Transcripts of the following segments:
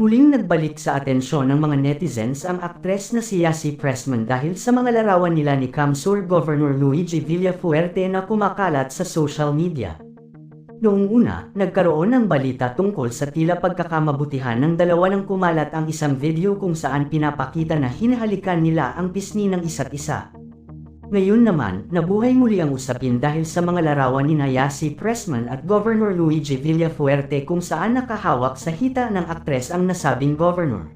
Muling nagbalik sa atensyon ng mga netizens ang aktres na si Yassi Pressman dahil sa mga larawan nila ni Kamsur Governor Luigi Villafuerte na kumakalat sa social media. Noong una, nagkaroon ng balita tungkol sa tila pagkakamabutihan ng dalawa nang kumalat ang isang video kung saan pinapakita na hinahalikan nila ang pisngi ng isa't isa. Ngayon naman, nabuhay muli ang usapin dahil sa mga larawan ni Yassi Pressman at Governor Luigi Villafuerte kung saan nakahawak sa hita ng aktres ang nasabing governor.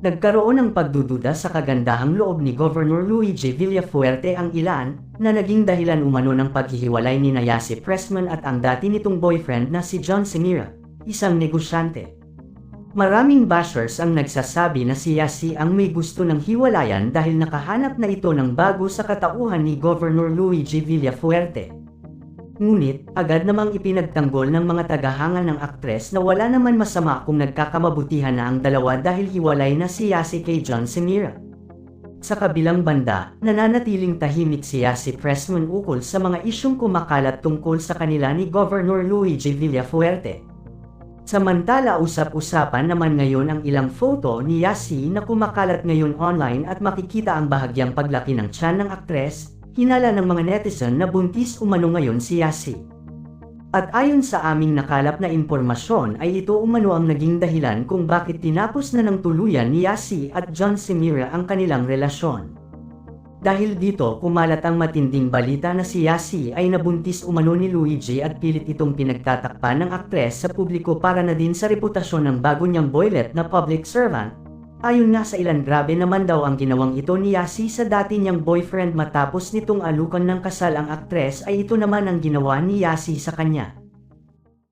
Nagkaroon ng pagdududa sa kagandahang loob ni Governor Luigi Villafuerte ang ilan na naging dahilan umano ng paghihiwalay ni Yassi Pressman at ang dati nitong boyfriend na si John Semira, isang negosyante. Maraming bashers ang nagsasabi na si Yassi ang may gusto ng hiwalayan dahil nakahanap na ito ng bago sa katauhan ni Governor Luigi Villafuerte. Ngunit, agad namang ipinagtanggol ng mga tagahanga ng aktres na wala naman masama kung nagkakamabutihan na ang dalawa dahil hiwalay na si Yassi kay John Semira. Sa kabilang banda, nananatiling tahimik si Yassi Pressman ukol sa mga isyong kumakalat tungkol sa kanila ni Governor Luigi Villafuerte. Samantala usap-usapan naman ngayon ang ilang photo ni Yassi na kumakalat ngayon online at makikita ang bahagyang paglaki ng tiyan ng aktres. Hinala ng mga netizen na buntis umano ngayon si Yassi. At ayon sa aming nakalap na impormasyon ay ito umano ang naging dahilan kung bakit tinapos na ng tuluyan ni Yassi at John Semira ang kanilang relasyon. Dahil dito kumalat ang matinding balita na si Yassi ay nabuntis umano ni Luigi at pilit itong pinagtatakpan ng aktres sa publiko para na din sa reputasyon ng bago niyang boylet na public servant. Ayon nga sa ilan, grabe naman daw ang ginawang ito ni Yassi sa dati niyang boyfriend matapos nitong alukan ng kasal ang aktres ay ito naman ang ginawa ni Yassi sa kanya.